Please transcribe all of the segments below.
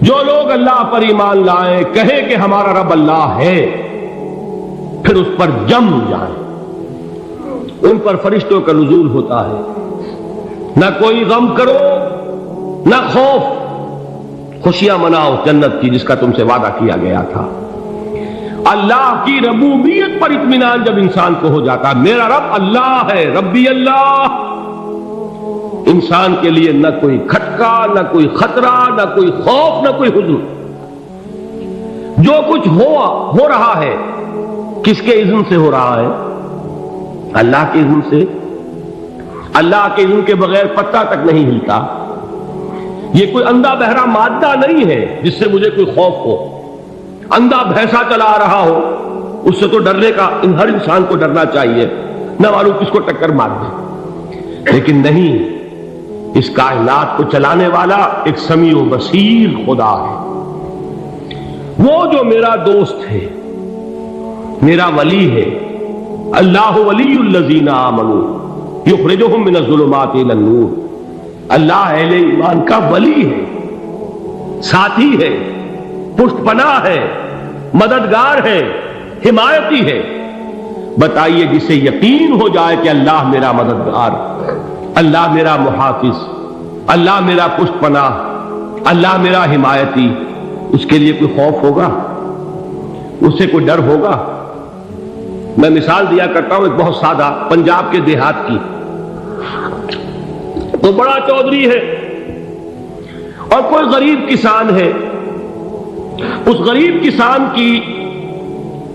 جو لوگ اللہ پر ایمان لائیں، کہیں کہ ہمارا رب اللہ ہے، پھر اس پر جم جائیں، ان پر فرشتوں کا نزول ہوتا ہے، نہ کوئی غم کرو نہ خوف، خوشیاں مناؤ جنت کی جس کا تم سے وعدہ کیا گیا تھا۔ اللہ کی ربوبیت پر اطمینان جب انسان کو ہو جاتا، میرا رب اللہ ہے، ربی اللہ، انسان کے لیے نہ کوئی کھٹکا، نہ کوئی خطرہ، نہ کوئی خوف، نہ کوئی حزن۔ جو کچھ ہو رہا ہے کس کے اذن سے ہو رہا ہے؟ اللہ کے اذن سے۔ اللہ کے اذن کے بغیر پتہ تک نہیں ہلتا۔ یہ کوئی اندھا بہرا مادہ نہیں ہے جس سے مجھے کوئی خوف ہو۔ اندھا بھینسا چلا رہا ہو اس سے تو ڈرنے کا ہر انسان کو ڈرنا چاہیے، نہ معلوم کس کو ٹکر مار دے، لیکن نہیں، اس کائنات کو چلانے والا ایک سمیع و بصیر خدا ہے۔ وہ جو میرا دوست ہے، میرا ولی ہے، اللہ ولی الذین آمنوا یخرجہم من الظلمات الی النور، اللہ اہل ایمان کا ولی ہے، ساتھی ہے، پشت پناہ ہے، مددگار ہے، حمایتی ہے۔ بتائیے جسے یقین ہو جائے کہ اللہ میرا مددگار، اللہ میرا محافظ، اللہ میرا پشت پناہ، اللہ میرا حمایتی، اس کے لیے کوئی خوف ہوگا؟ اس سے کوئی ڈر ہوگا؟ میں مثال دیا کرتا ہوں ایک بہت سادہ، پنجاب کے دیہات کی۔ تو بڑا چودھری ہے اور کوئی غریب کسان ہے، اس غریب کسان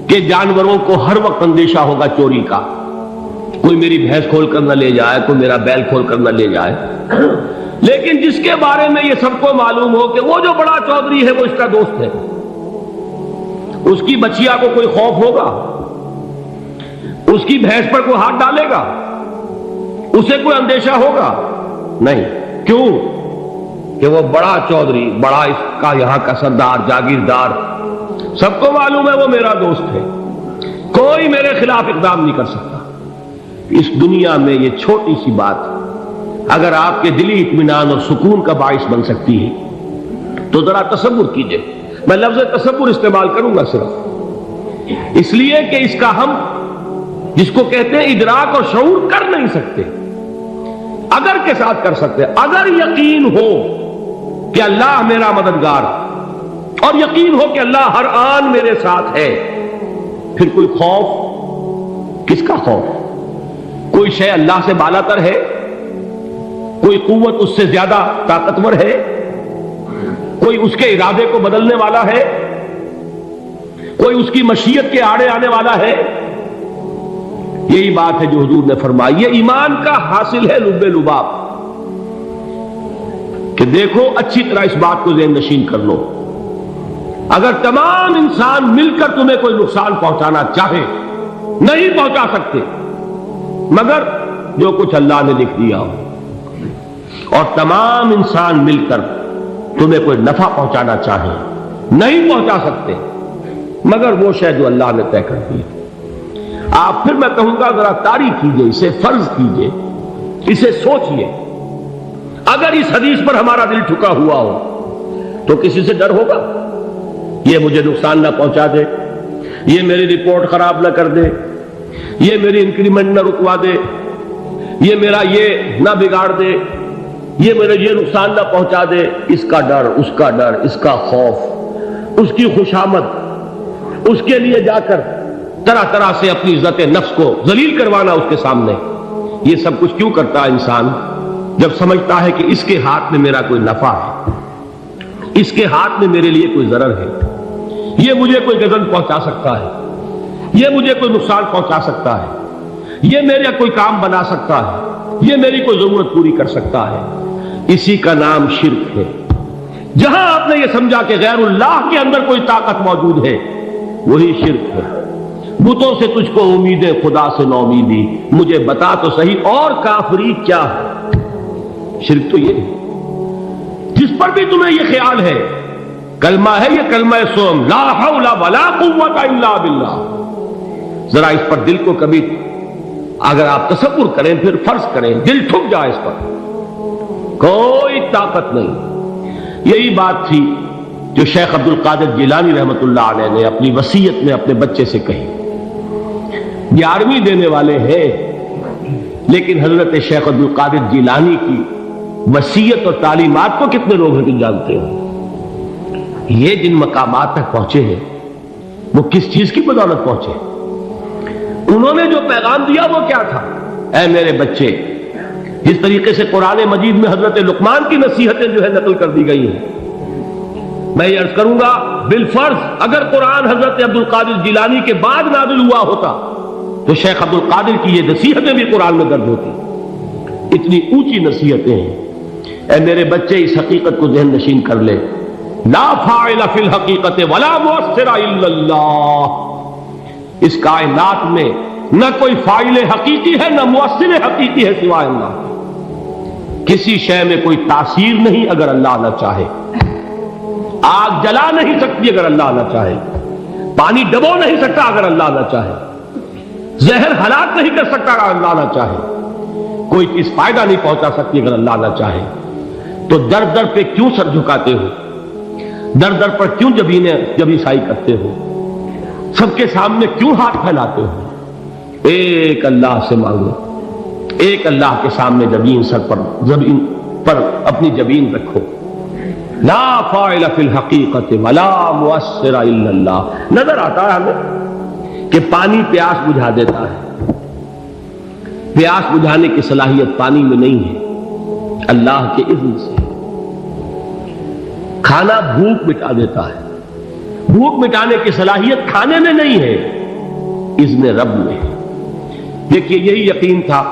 کے جانوروں کو ہر وقت اندیشہ ہوگا چوری کا، کوئی میری بھینس کھول کر نہ لے جائے، کوئی میرا بیل کھول کر نہ لے جائے۔ لیکن جس کے بارے میں یہ سب کو معلوم ہو کہ وہ جو بڑا چودھری ہے وہ اس کا دوست ہے، اس کی بچیا کو کوئی خوف ہوگا؟ اس کی بھینس پر کوئی ہاتھ ڈالے گا؟ اسے کوئی اندیشہ ہوگا؟ نہیں۔ کیوں؟ کہ وہ بڑا چودھری، بڑا اس کا یہاں کا سردار، جاگیردار، سب کو معلوم ہے وہ میرا دوست ہے، کوئی میرے خلاف اقدام نہیں کر سکتا۔ اس دنیا میں یہ چھوٹی سی بات اگر آپ کے دلی اطمینان اور سکون کا باعث بن سکتی ہے تو ذرا تصور کیجئے۔ میں لفظ تصور استعمال کروں گا صرف اس لیے کہ اس کا ہم جس کو کہتے ہیں ادراک اور شعور کر نہیں سکتے، اگر کے ساتھ کر سکتے۔ اگر یقین ہو کہ اللہ میرا مددگار اور یقین ہو کہ اللہ ہر آن میرے ساتھ ہے، پھر کوئی خوف؟ کس کا خوف؟ کوئی شے اللہ سے بالاتر ہے؟ کوئی قوت اس سے زیادہ طاقتور ہے؟ کوئی اس کے ارادے کو بدلنے والا ہے؟ کوئی اس کی مشیت کے آڑے آنے والا ہے؟ یہی بات ہے جو حضور نے فرمائی، یہ ایمان کا حاصل ہے لب لباب، کہ دیکھو اچھی طرح اس بات کو ذہن نشین کر لو، اگر تمام انسان مل کر تمہیں کوئی نقصان پہنچانا چاہے نہیں پہنچا سکتے، مگر جو کچھ اللہ نے لکھ دیا ہو، اور تمام انسان مل کر تمہیں کوئی نفع پہنچانا چاہے نہیں پہنچا سکتے، مگر وہ شے جو اللہ نے طے کر دی۔ آپ پھر میں کہوں گا ذرا طاری کیجئے، اسے فرض کیجئے، اسے سوچئے، اگر اس حدیث پر ہمارا دل ٹھکا ہوا ہو تو کسی سے ڈر ہوگا؟ یہ مجھے نقصان نہ پہنچا دے، یہ میری رپورٹ خراب نہ کر دے، یہ میری انکریمنٹ نہ رکوا دے، یہ میرا یہ نہ بگاڑ دے، یہ میرے یہ نقصان نہ پہنچا دے، اس کا ڈر، اس کا ڈر، اس کا خوف، اس کی خوشامد، اس کے لیے جا کر طرح طرح سے اپنی عزت نفس کو ذلیل کروانا اس کے سامنے۔ یہ سب کچھ کیوں کرتا ہے انسان؟ جب سمجھتا ہے کہ اس کے ہاتھ میں میرا کوئی نفع ہے، اس کے ہاتھ میں میرے لیے کوئی ضرر ہے، یہ مجھے کوئی غضب پہنچا سکتا ہے، یہ مجھے کوئی نقصان پہنچا سکتا ہے، یہ میرا کوئی کام بنا سکتا ہے، یہ میری کوئی ضرورت پوری کر سکتا ہے، اسی کا نام شرک ہے۔ جہاں آپ نے یہ سمجھا کہ غیر اللہ کے اندر کوئی طاقت موجود ہے، وہی شرک ہے۔ بتوں سے تجھ کو امیدیں، خدا سے نو امیدی، مجھے بتا تو صحیح اور کافری کیا ہے؟ شرک تو یہ ہے۔ جس پر بھی تمہیں یہ خیال ہے، کلمہ ہے یہ کلمہ سوم، لا حول ولا قوت الا باللہ، ذرا اس پر دل کو کبھی اگر آپ تصور کریں، پھر فرض کریں، دل ٹھک جائے اس پر، کوئی طاقت نہیں۔ یہی بات تھی جو شیخ عبد القادر جیلانی رحمۃ اللہ علیہ نے اپنی وصیت میں اپنے بچے سے کہی. 11ویں دینے والے ہیں، لیکن حضرت شیخ عبد القادر جیلانی کی وصیت اور تعلیمات کو کتنے لوگ نہیں جانتے ہیں؟ یہ جن مقامات تک پہنچے ہیں وہ کس چیز کی بدولت پہنچے؟ انہوں نے جو پیغام دیا وہ کیا تھا؟ اے میرے بچے، جس طریقے سے قرآن مجید میں حضرت لقمان کی نصیحتیں جو ہے نقل کر دی گئی ہیں، میں یہ عرض کروں گا بالفرض اگر قرآن حضرت عبد القادر جیلانی کے بعد نازل ہوا ہوتا تو شیخ عبد القادر کی یہ نصیحتیں بھی قرآن میں درج ہوتی. اتنی اونچی نصیحتیں ہیں. اے میرے بچے، اس حقیقت کو ذہن نشین کر لے، لا فاعل فی الحقیقت ولا مؤثر الا اللہ. اس کائنات میں نہ کوئی فاعل حقیقی ہے نہ مؤثر حقیقی ہے سوائے اللہ. کسی شے میں کوئی تاثیر نہیں اگر اللہ نہ چاہے. آگ جلا نہیں سکتی اگر اللہ نہ چاہے. پانی ڈبو نہیں سکتا اگر اللہ نہ چاہے. زہر ہلاک نہیں کر سکتا اگر اللہ نہ چاہے. کوئی چیز فائدہ نہیں پہنچا سکتی اگر اللہ نہ چاہے. تو در در پہ کیوں سر جھکاتے ہو؟ در در پر کیوں جبیں سائی کرتے ہو؟ سب کے سامنے کیوں ہاتھ پھیلاتے ہو؟ ایک اللہ سے مانگو. ایک اللہ کے سامنے زمین پر اپنی جبین رکھو. لا فاعل فی الحقیقت ولا مؤثر الا اللہ. نظر آتا ہے ہمیں کہ پانی پیاس بجھا دیتا ہے. پیاس بجھانے کی صلاحیت پانی میں نہیں ہے، اللہ کے اذن سے. کھانا بھوک مٹا دیتا ہے. بھوک مٹانے کی صلاحیت کھانے میں نہیں ہے، اذن رب میں. دیکھیے یہی یقین تھا.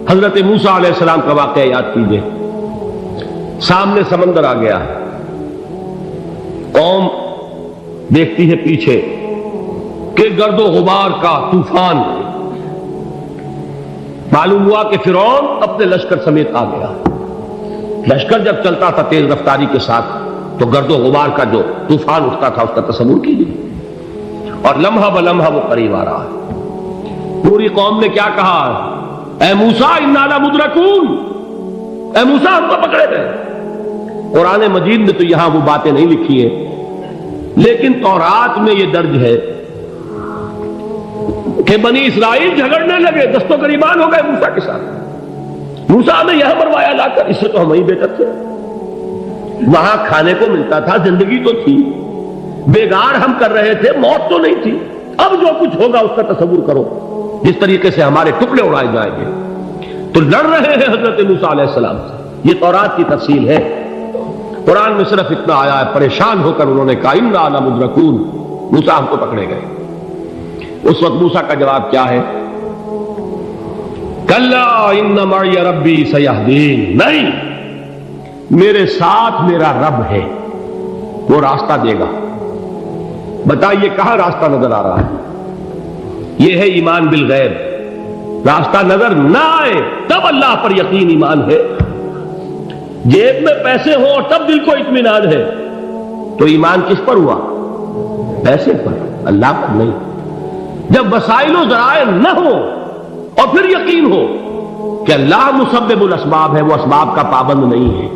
حضرت موسیٰ علیہ السلام کا واقعہ یاد کیجئے. سامنے سمندر آ گیا ہے. قوم دیکھتی ہے پیچھے کہ گرد و غبار کا طوفان. معلوم ہوا کہ فرعون اپنے لشکر سمیت آ گیا. لشکر جب چلتا تھا تیز رفتاری کے ساتھ تو گرد و غبار کا جو طوفان اٹھتا تھا اس کا تصور کیجیے. اور لمحہ بلمحہ وہ قریب آ رہا ہے. پوری قوم نے کیا کہا؟ اے موسیٰ انا لمدرکون. اے موسیٰ ہم کو پکڑے گئے. قرآن مجید میں تو یہاں وہ باتیں نہیں لکھی ہیں، لیکن تورات میں یہ درج ہے کہ بنی اسرائیل جھگڑنے لگے، دست و گریبان ہو گئے موسیٰ کے ساتھ. موسیٰ ہمیں یہاں مروایا لا کر، اس سے تو ہم ہی بہتر تھے. وہاں کھانے کو ملتا تھا، زندگی تو تھی، بیگار ہم کر رہے تھے، موت تو نہیں تھی. اب جو کچھ ہوگا اس کا تصور کرو، جس طریقے سے ہمارے ٹکڑے اڑائے جائیں گے. تو لڑ رہے ہیں حضرت موسیٰ علیہ السلام سے. یہ تورات کی تفصیل ہے. قرآن میں صرف اتنا آیا ہے، پریشان ہو کر انہوں نے کہا انا لمدرکون. موسیٰ ہم کو پکڑے گئے. اس وقت موسیٰ کا جواب کیا ہے؟ کلا ان معی ربی سیہدین. نہیں، میرے ساتھ میرا رب ہے، وہ راستہ دے گا. بتائیے کہاں راستہ نظر آ رہا ہے؟ یہ ہے ایمان بالغیب. راستہ نظر نہ آئے تب اللہ پر یقین ایمان ہے. جیب میں پیسے ہوں اور تب دل کو اطمینان ہے تو ایمان کس پر ہوا؟ پیسے پر، اللہ پر نہیں. جب وسائل و ذرائع نہ ہو اور پھر یقین ہو کہ اللہ مسبب الاسباب ہے، وہ اسباب کا پابند نہیں ہے،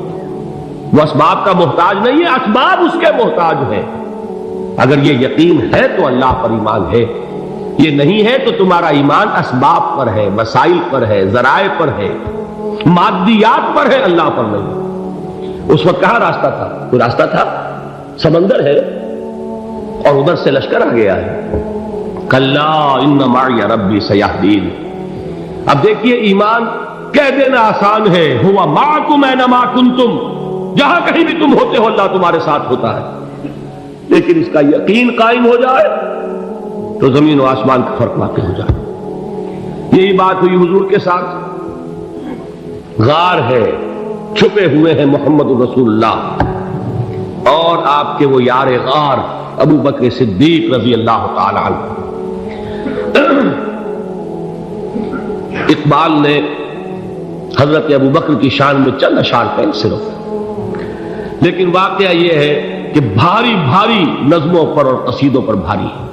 وہ اسباب کا محتاج نہیں ہے، اسباب اس کے محتاج ہے. اگر یہ یقین ہے تو اللہ پر ایمان ہے. یہ نہیں ہے تو تمہارا ایمان اسباب پر ہے، وسائل پر ہے، ذرائع پر ہے، مادیات پر ہے، اللہ پر نہیں. اس وقت کہاں راستہ تھا؟ کوئی راستہ تھا؟ سمندر ہے اور ادھر سے لشکر آ گیا ہے. کلا ان معی ربی سیہدین. اب دیکھیے ایمان کہہ دینا آسان ہے، ہوا معکم اینما کنتم. جہاں کہیں بھی تم ہوتے ہو اللہ تمہارے ساتھ ہوتا ہے. لیکن اس کا یقین قائم ہو جائے تو زمین و آسمان کا فرق واقع ہو جائے. یہی بات ہوئی حضور کے ساتھ. غار ہے، چھپے ہوئے ہیں محمد رسول اللہ اور آپ کے وہ یار غار ابو بکر صدیق رضی اللہ تعالی عنہ. اقبال نے حضرت ابو بکر کی شان میں چند اشعار کہیں صرف، لیکن واقعہ یہ ہے کہ بھاری بھاری نظموں پر اور قصیدوں پر بھاری ہے.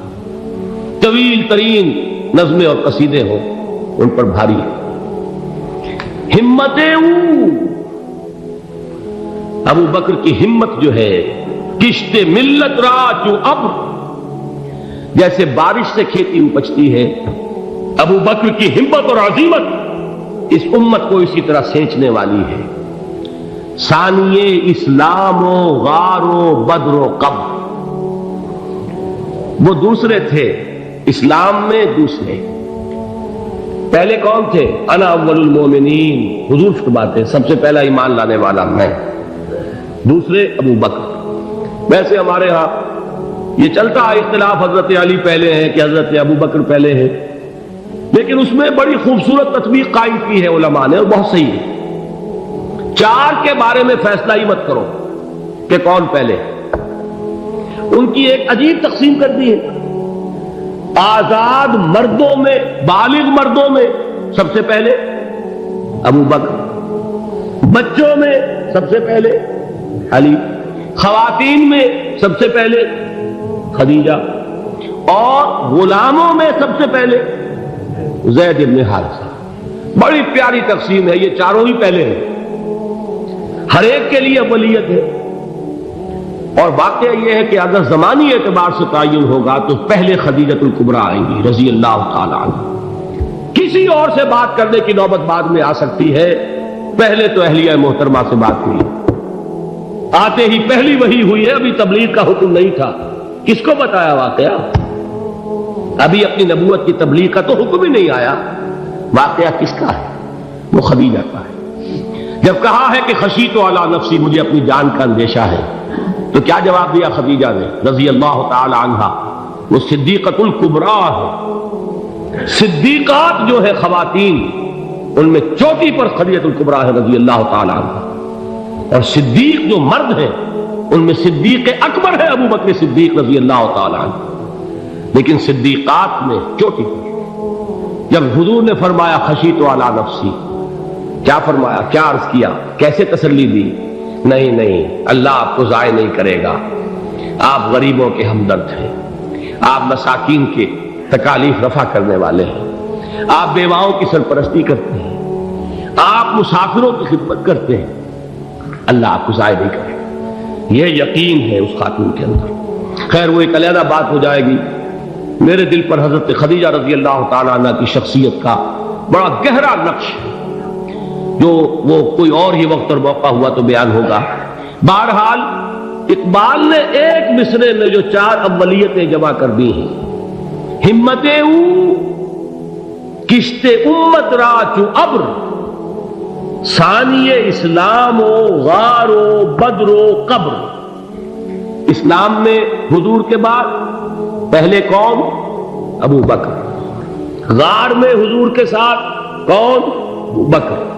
طویل ترین نظمیں اور قصیدے ہوں ان پر بھاری ہے. ہمتیں ابو بکر کی ہمت جو ہے کشت ملت را چو ابر، جیسے بارش سے کھیتی اپجتی ہے، ابو بکر کی ہمت اور عزیمت اس امت کو اسی طرح سینچنے والی ہے۔ ثانیے اسلام و غار و بدر و قبر، وہ دوسرے تھے اسلام میں، دوسرے پہلے کون تھے؟ انا اول المومنین، حضور فرماتے ہیں سب سے پہلا ایمان لانے والا میں، دوسرے ابو بکر۔ ویسے ہمارے ہاں یہ چلتا ہے اختلاف، حضرت علی پہلے ہیں کہ حضرت ابو بکر پہلے ہیں، لیکن اس میں بڑی خوبصورت تطبیق قائم کی ہے علماء نے، اور بہت صحیح ہے۔ چار کے بارے میں فیصلہ ہی مت کرو کہ کون پہلے، ان کی ایک عجیب تقسیم کر دی ہے۔ آزاد مردوں میں، بالغ مردوں میں سب سے پہلے ابو بکر، بچوں میں سب سے پہلے علی، خواتین میں سب سے پہلے خدیجہ، اور غلاموں میں سب سے پہلے زید بن حارثہ۔ بڑی پیاری تقسیم ہے، یہ چاروں ہی پہلے ہیں، ہر ایک کے لیے اولیت ہے۔ اور واقعہ یہ ہے کہ اگر زمانی اعتبار سے تعین ہوگا تو پہلے خدیجۃ الکبریٰ آئیں گی رضی اللہ تعالی عنہ، کسی اور سے بات کرنے کی نوبت بعد میں آ سکتی ہے، پہلے تو اہلیہ محترمہ سے بات ہوئی، آتے ہی پہلی وحی ہوئی ہے، ابھی تبلیغ کا حکم نہیں تھا۔ کس کو بتایا واقعہ؟ ابھی اپنی نبوت کی تبلیغ کا تو حکم ہی نہیں آیا، واقعہ کس کا ہے؟ وہ خدیجہ کا ہے۔ جب کہا ہے کہ خشیت علی نفسی، مجھے اپنی جان کا اندیشہ ہے، تو کیا جواب دیا خدیجہ نے رضی اللہ تعالی عنہا؟ وہ صدیقۃ الکبریٰ ہے۔ صدیقات جو ہے خواتین، ان میں چوٹی پر خدیجۃ الکبریٰ ہے رضی اللہ تعالی عنہا، اور صدیق جو مرد ہیں ان میں صدیق اکبر ہے ابو بکر صدیق رضی اللہ تعالی عنہ، لیکن صدیقات میں چوٹی پر۔ جب حضور نے فرمایا خشیت علی نفسی، کیا فرمایا؟ کیا عرض کیا؟ کیسے تسلی دی؟ نہیں نہیں، اللہ آپ کو ضائع نہیں کرے گا، آپ غریبوں کے ہمدرد ہیں، آپ مساکین کے تکالیف رفع کرنے والے ہیں، آپ بیواؤں کی سرپرستی کرتے ہیں، آپ مسافروں کی خدمت کرتے ہیں، اللہ آپ کو ضائع نہیں کرے گا۔ یہ یقین ہے اس خاتون کے اندر۔ خیر وہ ایک علیحدہ بات ہو جائے گی۔ میرے دل پر حضرت خدیجہ رضی اللہ تعالی عنہ کی شخصیت کا بڑا گہرا نقش ہے، جو وہ کوئی اور ہی وقت اور موقع ہوا تو بیان ہوگا۔ بہرحال اقبال نے ایک مصرے میں جو چار اولیتیں جمع کر دی ہیں، ہمت او کشت امت را چو ابر، ثانی اسلام و غار و بدر و قبر۔ اسلام میں حضور کے بعد پہلے کون؟ ابو بکر۔ غار میں حضور کے ساتھ کون؟ ابو بکر۔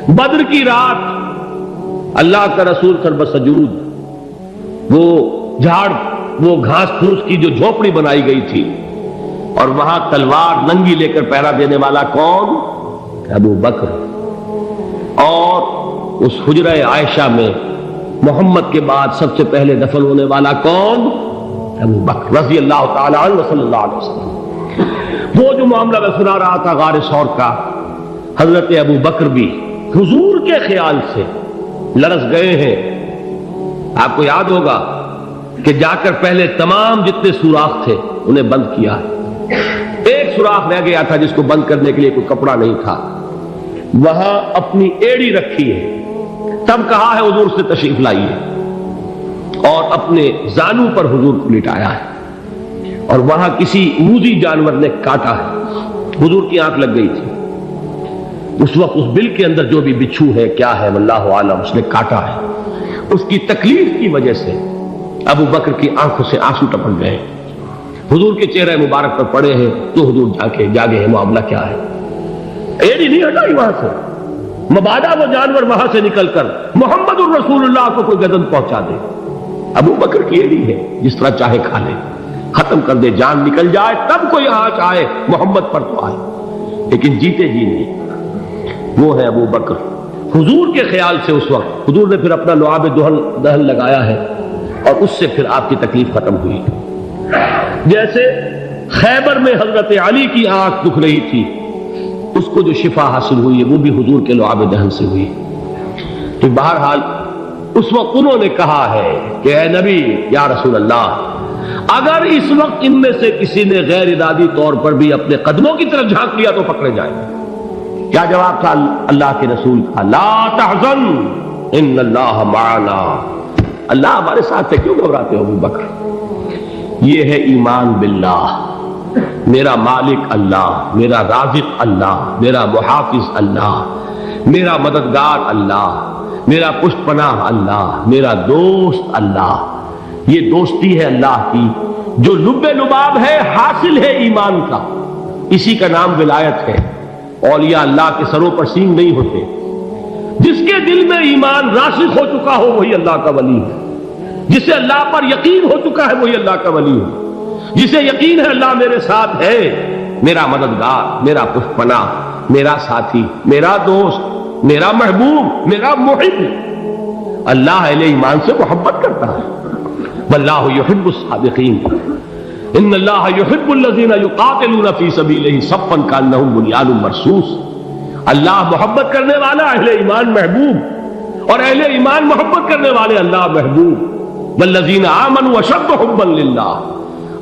بدر کی رات اللہ کا رسول سر بسجود، وہ جھاڑ، وہ گھاس پھوس کی جو جھوپڑی بنائی گئی تھی، اور وہاں تلوار ننگی لے کر پہرا دینے والا کون؟ ابو بکر۔ اور اس حجرہ عائشہ میں محمد کے بعد سب سے پہلے دفن ہونے والا کون؟ ابو بکر رضی اللہ تعالی عنہ صلی اللہ علیہ وسلم۔ وہ جو معاملہ میں سنا رہا تھا غار ثور کا، حضرت ابو بکر بھی حضور کے خیال سے لرز گئے ہیں۔ آپ کو یاد ہوگا کہ جا کر پہلے تمام جتنے سوراخ تھے انہیں بند کیا ہے، ایک سوراخ رہ گیا تھا جس کو بند کرنے کے لیے کوئی کپڑا نہیں تھا، وہاں اپنی ایڑی رکھی ہے، تب کہا ہے حضور سے تشریف لائیے، اور اپنے زانو پر حضور کو لٹایا ہے، اور وہاں کسی موذی جانور نے کاٹا ہے، حضور کی آنکھ لگ گئی تھی، اس وقت اس بل کے اندر جو بھی بچھو ہے کیا ہے واللہ عالم، اس نے کاٹا ہے، اس کی تکلیف کی وجہ سے ابو بکر کی آنکھوں سے آنسو ٹپک گئے، حضور کے چہرے مبارک پر پڑے ہیں، تو حضور جاگے ہیں، معاملہ کیا ہے؟ ایڑی نہیں ہٹائی وہاں سے، مبادا وہ جانور وہاں سے نکل کر محمد الرسول اللہ کو کوئی گدن پہنچا دے، ابو بکر کی ایڑی ہے، جس طرح چاہے کھا لے، ختم کر دے، جان نکل جائے تب کوئی آنچ آئے، محمد پر تو آئے، لیکن جیتے جی نہیں۔ وہ ہے ابو بکر حضور کے خیال سے۔ اس وقت حضور نے پھر اپنا لعاب دہن لگایا ہے، اور اس سے پھر آپ کی تکلیف ختم ہوئی۔ جیسے خیبر میں حضرت علی کی آنکھ دکھ رہی تھی، اس کو جو شفا حاصل ہوئی ہے وہ بھی حضور کے لعاب دہن سے ہوئی۔ تو بہرحال اس وقت انہوں نے کہا ہے کہ اے نبی یا رسول اللہ، اگر اس وقت ان میں سے کسی نے غیر ارادی طور پر بھی اپنے قدموں کی طرف جھانک لیا تو پکڑے جائیں گے۔ کیا جواب تھا اللہ کے رسول کا؟ لا تحزن ان اللہ معنا، اللہ ہمارے ساتھ ہے، کیوں گھبراتے ہو ابو بکر؟ یہ ہے ایمان باللہ، میرا مالک اللہ، میرا رازق اللہ، میرا محافظ اللہ، میرا مددگار اللہ، میرا پشت پناہ اللہ، میرا دوست اللہ۔ یہ دوستی ہے اللہ کی جو لب لباب ہے، حاصل ہے ایمان کا، اسی کا نام ولایت ہے۔ اولیاء اللہ کے سروں پر سینگ نہیں ہوتے، جس کے دل میں ایمان راسخ ہو چکا ہو وہی اللہ کا ولی ہے، جسے اللہ پر یقین ہو چکا ہے وہی اللہ کا ولی ہے، جسے یقین ہے اللہ میرے ساتھ ہے، میرا مددگار، میرا پشت پناہ، میرا ساتھی، میرا دوست، میرا محبوب، میرا محب۔ اللہ اہل ایمان سے محبت کرتا ہے۔ واللہ یحب الصادقین، ان اللہ یحب الذین یقاتلون فی سبیلہ صفا کانہم بنیان مرصوص۔ اللہ محبت کرنے والا، اہل ایمان محبوب، اور اہل ایمان محبت کرنے والے اللہ محبوب۔ والذین آمنوا اشد حبا للہ۔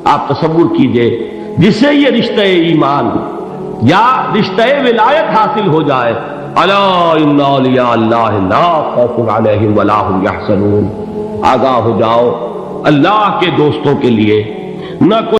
آپ تصور کیجئے جسے یہ رشتہ ایمان یا رشتہ ولایت حاصل ہو جائے، الا ان اولیاء اللہ لا خوف علیہم ولا هم یحزنون، آگاہ ہو جاؤ اللہ کے دوستوں کے لیے نہ کوئی